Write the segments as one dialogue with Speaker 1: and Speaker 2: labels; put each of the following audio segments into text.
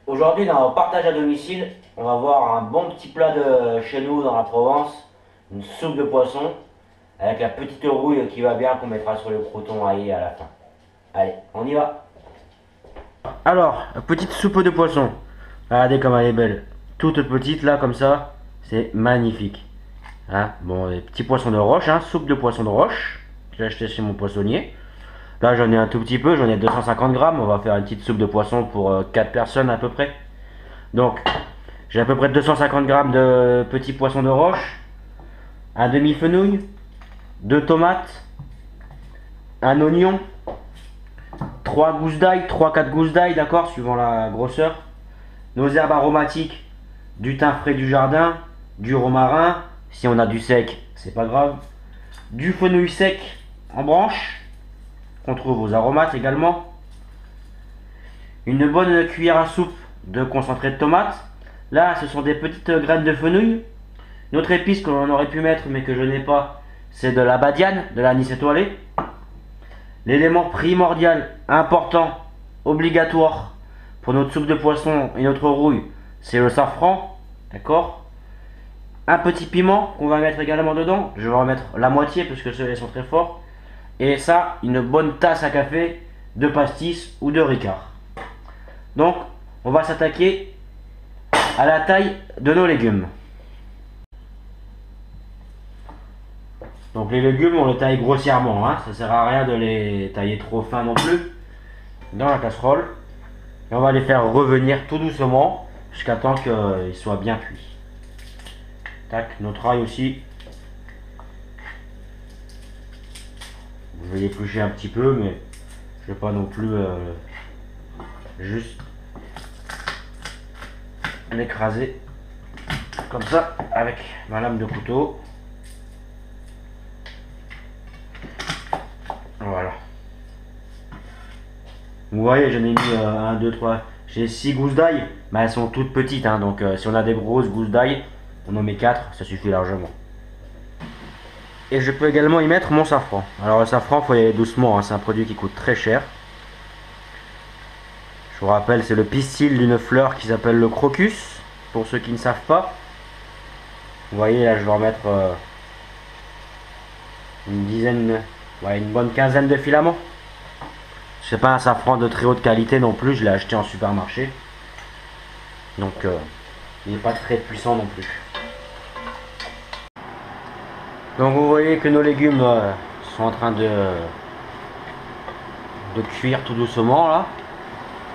Speaker 1: Aujourd'hui, dans partage à domicile, on va voir un bon petit plat de chez nous dans la Provence, une soupe de poisson avec la petite rouille qui va bien qu'on mettra sur le croûton aillé à la fin. Allez, on y va. Alors, petite soupe de poisson. Regardez comme elle est belle. Toute petite là comme ça, c'est magnifique. Hein, bon, les petits poissons de roche, hein, soupe de poisson de roche. J'ai acheté chez mon poissonnier. Là, j'en ai un tout petit peu, j'en ai 250 grammes. On va faire une petite soupe de poisson pour 4 personnes à peu près. Donc, j'ai à peu près 250 grammes de petits poissons de roche, un demi-fenouil, 2 tomates, un oignon, 3 gousses d'ail, 3-4 gousses d'ail, d'accord, suivant la grosseur, nos herbes aromatiques, du thym frais du jardin, du romarin, si on a du sec, c'est pas grave, du fenouil sec en branche, qu'on trouve aux aromates également, une bonne cuillère à soupe de concentré de tomate. Là, ce sont des petites graines de fenouil. Une autre épice que l'on aurait pu mettre, mais que je n'ai pas, c'est de la badiane, de l'anis étoilé. L'élément primordial, important, obligatoire pour notre soupe de poisson et notre rouille, c'est le safran, d'accord. Un petit piment qu'on va mettre également dedans. Je vais en mettre la moitié parce que ceux-là sont très forts. Et ça, une bonne tasse à café de pastis ou de ricard. Donc, on va s'attaquer à la taille de nos légumes. Donc les légumes, on les taille grossièrement, hein. Ça sert à rien de les tailler trop fin non plus. Dans la casserole. Et on va les faire revenir tout doucement jusqu'à temps qu'ils soient bien cuits. Tac, notre ail aussi. Je vais l'éplucher un petit peu, mais je vais pas non plus juste l'écraser comme ça avec ma lame de couteau. Voilà. Vous voyez, j'en ai mis 1, 2, 3. J'ai 6 gousses d'ail, mais elles sont toutes petites, hein, donc si on a des grosses gousses d'ail, on en met 4, ça suffit largement. Et je peux également y mettre mon safran. Alors le safran, il faut y aller doucement, hein, c'est un produit qui coûte très cher. Je vous rappelle, c'est le pistil d'une fleur qui s'appelle le crocus, pour ceux qui ne savent pas. Vous voyez, là je vais en mettre une dizaine, ouais, une bonne quinzaine de filaments. C'est pas un safran de très haute qualité non plus, je l'ai acheté en supermarché. Donc il n'est pas très puissant non plus. Donc vous voyez que nos légumes sont en train de cuire tout doucement là.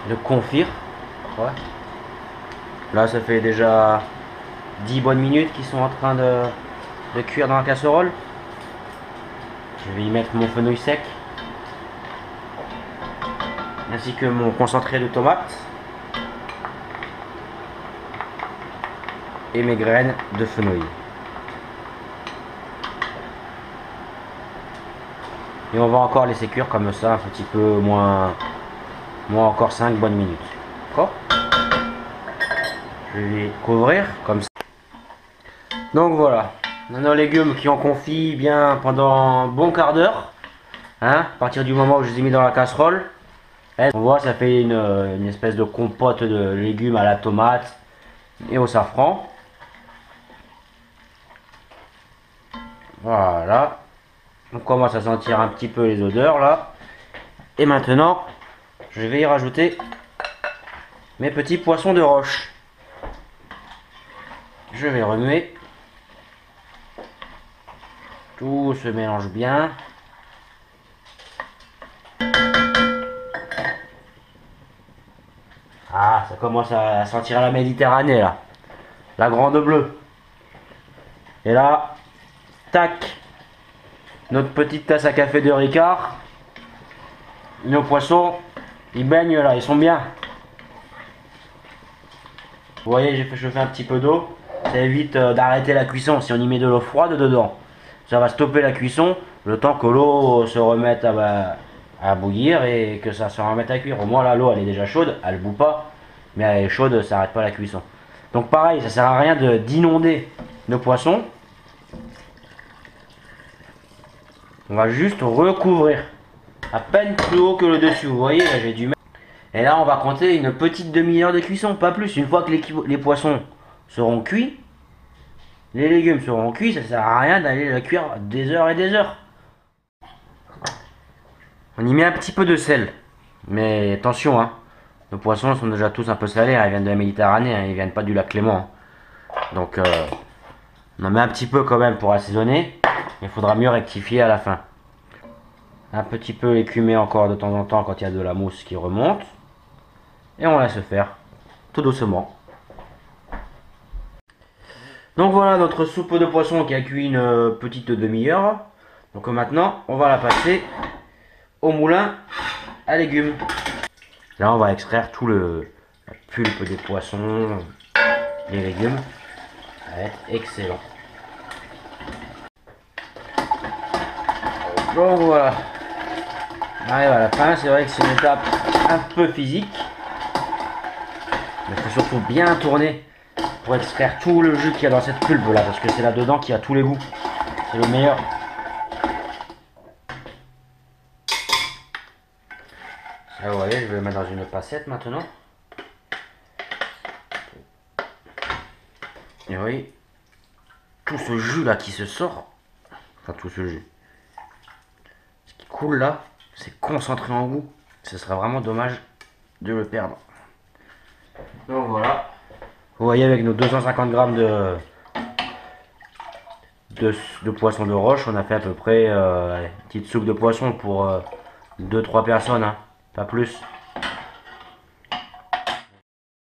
Speaker 1: De confire. Ouais. Là ça fait déjà 10 bonnes minutes qu'ils sont en train de cuire dans la casserole. Je vais y mettre mon fenouil sec. Ainsi que mon concentré de tomate. Et mes graines de fenouil. Et on va encore laisser cuire comme ça un petit peu moins encore 5 bonnes minutes. D'accord? Je vais les couvrir comme ça. Donc voilà, on a nos légumes qui ont confit bien pendant un bon quart d'heure. Hein, à partir du moment où je les ai mis dans la casserole. On voit, ça fait une espèce de compote de légumes à la tomate et au safran. Voilà. On commence à sentir un petit peu les odeurs là. Et maintenant, je vais y rajouter mes petits poissons de roche. Je vais remuer. Tout se mélange bien. Ah, ça commence à sentir la Méditerranée là. La grande bleue. Et là, tac. Notre petite tasse à café de Ricard. Nos poissons, ils baignent là, ils sont bien. Vous voyez, j'ai fait chauffer un petit peu d'eau. Ça évite d'arrêter la cuisson si on y met de l'eau froide dedans. Ça va stopper la cuisson le temps que l'eau se remette à bouillir et que ça se remette à cuire. Au moins là, l'eau elle est déjà chaude, elle ne bout pas, mais elle est chaude, ça n'arrête pas la cuisson. Donc pareil, ça sert à rien d'inonder nos poissons. On va juste recouvrir à peine plus haut que le dessus. Vous voyez, là j'ai dû mettre. Et là, on va compter une petite demi-heure de cuisson, pas plus. Une fois que les poissons seront cuits, les légumes seront cuits, ça sert à rien d'aller la cuire des heures et des heures. On y met un petit peu de sel. Mais attention, hein. Nos poissons sont déjà tous un peu salés, hein. Ils viennent de la Méditerranée, hein. Ils viennent pas du lac Léman, hein. Donc, on en met un petit peu quand même pour assaisonner. Il faudra mieux rectifier à la fin. Un petit peu écumer encore de temps en temps quand il y a de la mousse qui remonte. Et on laisse faire, tout doucement. Donc voilà notre soupe de poisson qui a cuit une petite demi-heure. Donc maintenant, on va la passer au moulin à légumes. Là, on va extraire tout la pulpe des poissons, les légumes. Ça va être excellent. Donc voilà. On arrive à la fin. C'est vrai que c'est une étape un peu physique. Mais il faut surtout bien tourner pour extraire tout le jus qu'il y a dans cette pulpe là. Parce que c'est là-dedans qu'il y a tous les goûts. C'est le meilleur. Ça, vous voyez, je vais le mettre dans une passette maintenant. Et vous voyez, tout ce jus là qui se sort. Enfin, tout ce jus. Ce qui coule là, c'est concentré en goût. Ce serait vraiment dommage de le perdre. Donc voilà. Vous voyez, avec nos 250 grammes de poisson de roche, on a fait à peu près une petite soupe de poisson pour 2-3 personnes, hein, pas plus.